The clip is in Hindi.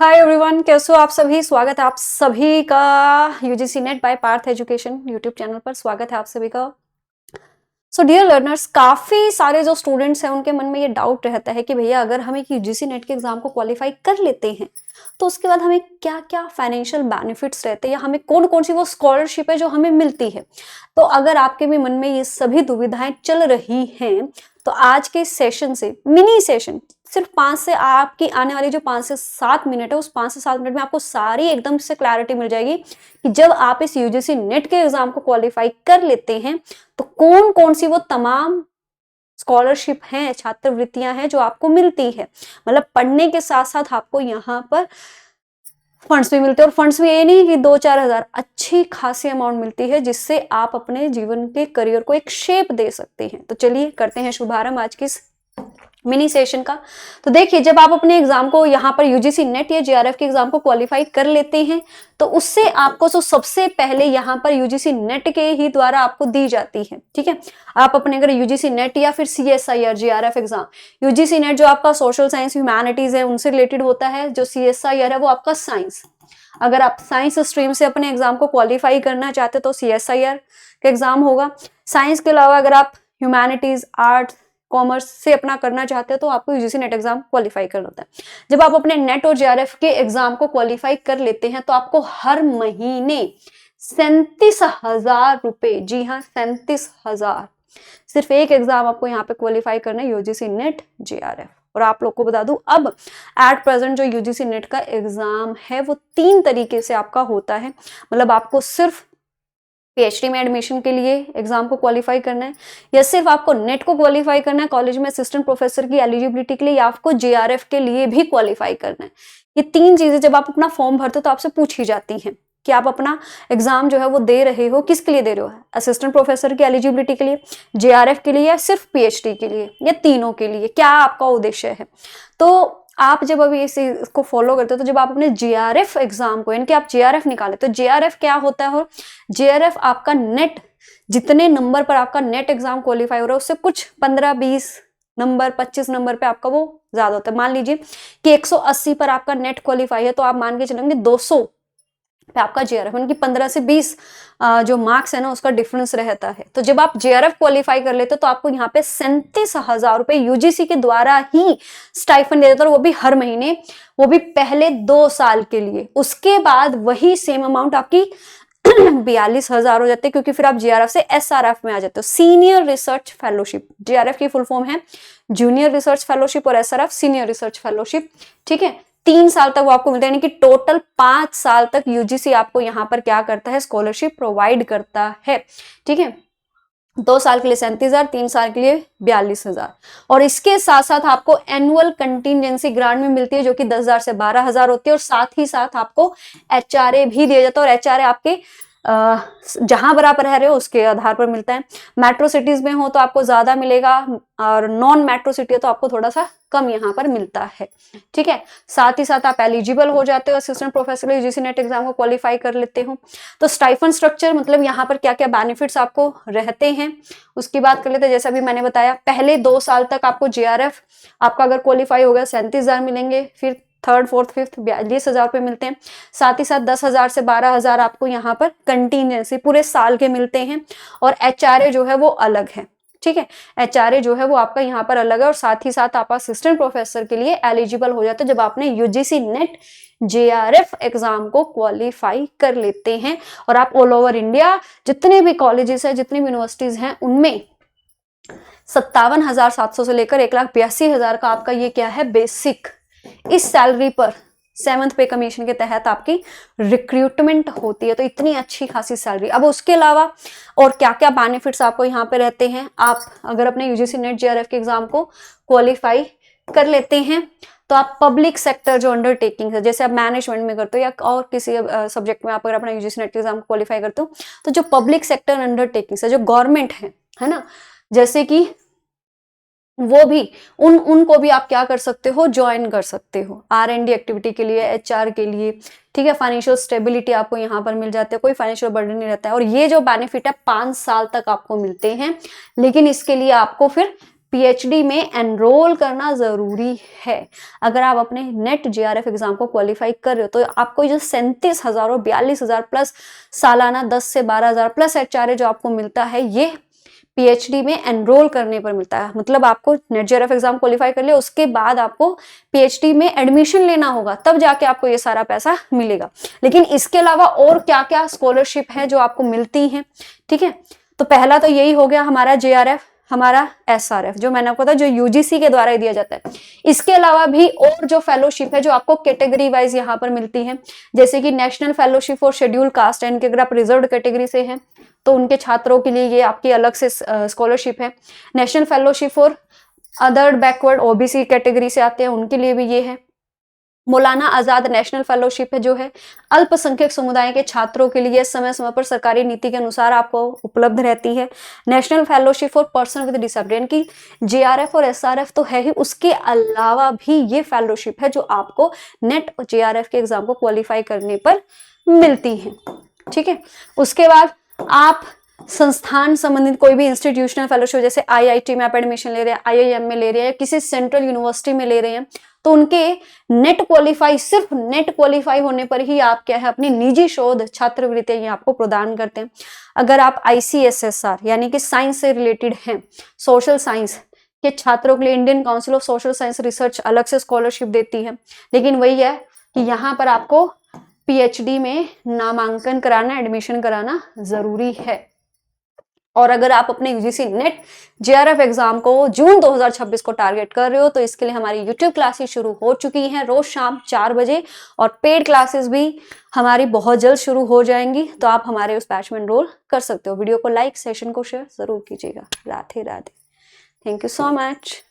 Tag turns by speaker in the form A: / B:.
A: हाय एवरीवन, कैसे हो आप सभी। स्वागत है आप सभी का UGC NET by Parth education YouTube channel पर। स्वागत है आप सभी का। सो डियर लर्नर्स, काफी सारे जो स्टूडेंट्स हैं उनके मन में ये डाउट रहता है कि भैया अगर हम एक यूजीसी नेट के एग्जाम को क्वालिफाई कर लेते हैं तो उसके बाद हमें क्या क्या फाइनेंशियल बेनिफिट्स रहते हैं या हमें कौन कौन सी वो स्कॉलरशिप है जो हमें मिलती है। तो अगर आपके भी मन में ये सभी दुविधाएं चल रही हैं तो आज के सेशन से मिनी सेशन सिर्फ 5 से आपकी आने वाली जो 5 से 7 मिनट है उस 5 से 7 मिनट में आपको सारी एकदम से क्लैरिटी मिल जाएगी कि जब आप इस यूजीसी नेट के एग्जाम को क्वालिफाई कर लेते हैं तो कौन कौन सी वो तमाम स्कॉलरशिप हैं, छात्रवृत्तियां हैं जो आपको मिलती है। मतलब पढ़ने के साथ साथ आपको यहाँ पर फंड्स भी मिलते हैं, और फंड्स भी ये नहीं कि 2-4 हजार, अच्छी खासी अमाउंट मिलती है जिससे आप अपने जीवन के करियर को एक शेप दे सकते हैं। तो चलिए करते हैं शुभारंभ आज की इस मिनी सेशन का। तो देखिए, जब आप अपने एग्जाम को यहाँ पर यूजीसी नेट या जेआरएफ के एग्जाम को क्वालिफाई कर लेते हैं तो उससे आपको तो सबसे पहले यहाँ पर यूजीसी नेट के ही द्वारा आपको दी जाती है। ठीक है, आप अपने अगर यूजीसी नेट या फिर CSIR JRF exam, UGC net जो आपका सोशल साइंस ह्यूमैनिटीज है उनसे रिलेटेड होता है, जो सीएसआईआर है वो आपका साइंस। अगर आप साइंस स्ट्रीम से अपने एग्जाम को क्वालिफाई करना चाहते तो सीएसआईआर का एग्जाम होगा। साइंस के अलावा अगर आप ह्यूमैनिटीज, आर्ट्स, कॉमर्स से अपना करना चाहते हो तो आपको यूजीसी नेट एग्जाम क्वालिफाई करना होता है। जब आप अपने नेट और जेआरएफ के एग्जाम को क्वालिफाई कर लेते हैं तो आपको हर महीने 37,000 रुपए, जी हाँ 37,000, सिर्फ एक एग्जाम आपको यहाँ पे क्वालिफाई करना है, यूजीसी नेट जेआरएफ। और आप लोग को बता दूं, अब एट प्रेजेंट जो यूजीसी नेट का एग्जाम है वो 3 तरीके से आपका होता है। मतलब आपको सिर्फ पीएचडी में एडमिशन के लिए एग्जाम को क्वालिफाई करना है, या सिर्फ आपको नेट को क्वालिफाई करना है कॉलेज में असिस्टेंट प्रोफेसर की एलिजिबिलिटी के लिए, या आपको जेआरएफ के लिए भी क्वालिफाई करना है। ये 3 चीजें जब आप अपना फॉर्म भरते हो तो आपसे पूछी जाती हैं कि आप अपना एग्जाम जो है वो दे रहे हो, किसके लिए दे रहे हो, असिस्टेंट प्रोफेसर की एलिजिबिलिटी के लिए, जेआरएफ के लिए, या सिर्फ पीएचडी के लिए, या तीनों के लिए, क्या आपका उद्देश्य है। तो आप जब अभी इसको फॉलो करते हो तो जब आप अपने जेआरएफ एग्जाम को, यानी कि आप जेआरएफ निकाले, तो जेआरएफ क्या होता है, जेआरएफ आपका नेट, जितने नंबर पर आपका नेट एग्जाम क्वालिफाई हो रहा है उससे कुछ 15-20 नंबर, 25 नंबर पे आपका वो ज्यादा होता है। मान लीजिए कि 180 पर आपका नेट क्वालिफाई है तो आप मान के चलेंगे 200 पे आपका जेआरएफ, यानी कि 15 से 20 जो मार्क्स है ना उसका डिफरेंस रहता है। तो जब आप जेआरएफ क्वालिफाई कर लेते हो तो आपको यहाँ पे 37,000 रुपए यूजीसी के द्वारा ही स्टाइफन दे देता है, और वो भी हर महीने, वो भी पहले 2 साल के लिए। उसके बाद वही सेम अमाउंट आपकी 42,000 हो जाते हैं, क्योंकि फिर आप जेआरएफ से एसआरएफ में आ जाते हो, सीनियर रिसर्च फेलोशिप। जेआरएफ की फुल फॉर्म है जूनियर रिसर्च फेलोशिप और एसआरएफ सीनियर रिसर्च फेलोशिप। ठीक है, 3 साल तक वो आपको मिलता है, यानी कि टोटल 5 साल तक यूजीसी आपको यहाँ पर क्या करता है, स्कॉलरशिप प्रोवाइड करता है। ठीक है, 2 साल के लिए 37,000, 3 साल के लिए 42,000। और इसके साथ साथ आपको एनुअल कंटिजेंसी ग्रांट में मिलती है जो कि 10,000 से 12,000 होती है, और साथ ही साथ आपको एचआरए भी दिया जाता है, और एचआरए आपके जहां पर आप रह रहे हो उसके आधार पर मिलता है। मेट्रो सिटीज में हो तो आपको ज्यादा मिलेगा, और नॉन मेट्रो सिटी है तो आपको थोड़ा सा कम यहाँ पर मिलता है। ठीक है, साथ ही साथ आप एलिजिबल हो जाते हो assistant professor UGC net exam को क्वालिफाई कर लेते हो। तो स्टाइफन स्ट्रक्चर, मतलब यहाँ पर क्या क्या बेनिफिट्स आपको रहते हैं उसकी बात कर लेते हैं। जैसा भी मैंने बताया, पहले 2 साल तक आपको जेआरएफ आपका अगर क्वालिफाई हो गया 37,000 मिलेंगे, फिर 3rd, 4th, 5th 42,000 रुपए मिलते हैं। साथ ही साथ 10,000 से 12,000 आपको यहाँ पर कंटिजेंसी पूरे साल के मिलते हैं, और एचआरए जो है वो अलग है। ठीक है, एचआरए जो है वो आपका यहाँ पर अलग है, और साथ ही साथ आप असिस्टेंट प्रोफेसर के लिए एलिजिबल हो जाते हो जब आपने यूजीसी नेट जेआरएफ एग्जाम को क्वालिफाई कर लेते हैं। और आप ऑल ओवर इंडिया जितने भी कॉलेजेस है, जितनी भी यूनिवर्सिटीज हैं, उनमें 57,700 से लेकर 1,82,000 का आपका ये क्या है, बेसिक, इस सैलरी पर 7th पे कमीशन के तहत आपकी रिक्रूटमेंट होती है। तो इतनी अच्छी खासी सैलरी। अब उसके अलावा और क्या क्या बेनिफिट्स आपको यहाँ पे रहते हैं, आप अगर अपने यूजीसी नेट जेआरएफ के एग्जाम को क्वालिफाई कर लेते हैं तो आप पब्लिक सेक्टर जो अंडरटेकिंग है, जैसे आप मैनेजमेंट में करते हो या और किसी सब्जेक्ट में आप अगर अपना यूजीसी नेट के एग्जाम को क्वालिफाई करते हो, तो जो पब्लिक सेक्टर अंडरटेकिंग है, जो गवर्नमेंट है ना, जैसे कि वो भी उनको भी आप क्या कर सकते हो, ज्वाइन कर सकते हो आर&डी एक्टिविटी के लिए, एचआर के लिए। ठीक है, फाइनेंशियल स्टेबिलिटी आपको यहाँ पर मिल जाती है, कोई फाइनेंशियल बर्डन नहीं रहता है। और ये जो बेनिफिट है 5 साल तक आपको मिलते हैं, लेकिन इसके लिए आपको फिर पीएचडी में एनरोल करना जरूरी है। अगर आप अपने नेट जेआरएफ एग्जाम को क्वालिफाई कर रहे हो तो आपको जो 37,000 और 42,000 प्लस सालाना 10 से 12,000 प्लस एचआरए जो आपको मिलता है, ये पीएचडी में एनरोल करने पर मिलता है। मतलब आपको नेट जेआरएफ एग्जाम क्वालिफाई कर लिया, उसके बाद आपको पीएचडी में एडमिशन लेना होगा, तब जाके आपको ये सारा पैसा मिलेगा। लेकिन इसके अलावा और क्या क्या स्कॉलरशिप है जो आपको मिलती है, ठीक है। तो पहला तो यही हो गया हमारा जेआरएफ, हमारा एसआरएफ जो मैंने आपको बताया जो यूजीसी के द्वारा ही दिया जाता है। इसके अलावा भी और जो फेलोशिप है जो आपको कैटेगरी वाइज यहाँ पर मिलती है, जैसे कि national fellowship for schedule caste and, अगर आप रिजर्व कैटेगरी से हैं तो उनके छात्रों के लिए ये आपकी अलग से स्कॉलरशिप है। National fellowship for other backward OBC category से आते हैं, उनके लिए भी ये है। मौलाना आजाद नेशनल फेलोशिप है जो है अल्पसंख्यक समुदाय के छात्रों के लिए समय समय पर सरकारी नीति के अनुसार आपको उपलब्ध रहती है। National fellowship for person with disability की जेआरएफ और एसआरएफ तो है ही, उसके अलावा भी ये फेलोशिप है जो आपको नेट और जेआरएफ के एग्जाम को क्वालिफाई करने पर मिलती है, ठीक है। उसके बाद आप संस्थान संबंधित कोई भी इंस्टीट्यूशनल फेलोशिप, जैसे आईआईटी में आप एडमिशन ले रहे हैं, आईआईएम में ले रहे हैं, या किसी सेंट्रल यूनिवर्सिटी में ले रहे हैं, तो उनके नेट क्वालिफाई, सिर्फ नेट क्वालिफाई होने पर ही आप क्या है अपनी निजी शोध छात्रवृत्ति ये आपको प्रदान करते हैं। अगर आप आईसीएसएसआर यानी कि साइंस से रिलेटेड हैं, सोशल साइंस के छात्रों के लिए Indian council of social science research अलग से स्कॉलरशिप देती है। लेकिन वही है कि यहाँ पर आपको पीएचडी में नामांकन कराना, एडमिशन कराना जरूरी है। और अगर आप अपने यूजीसी नेट जेआरएफ एग्जाम को जून 2026 को टारगेट कर रहे हो तो इसके लिए हमारी यूट्यूब क्लासेस शुरू हो चुकी हैं रोज शाम 4 बजे, और पेड क्लासेस भी हमारी बहुत जल्द शुरू हो जाएंगी, तो आप हमारे उस बैच में एनरोल कर सकते हो। वीडियो को लाइक, सेशन को शेयर जरूर कीजिएगा। Radhe Radhe, thank you so much.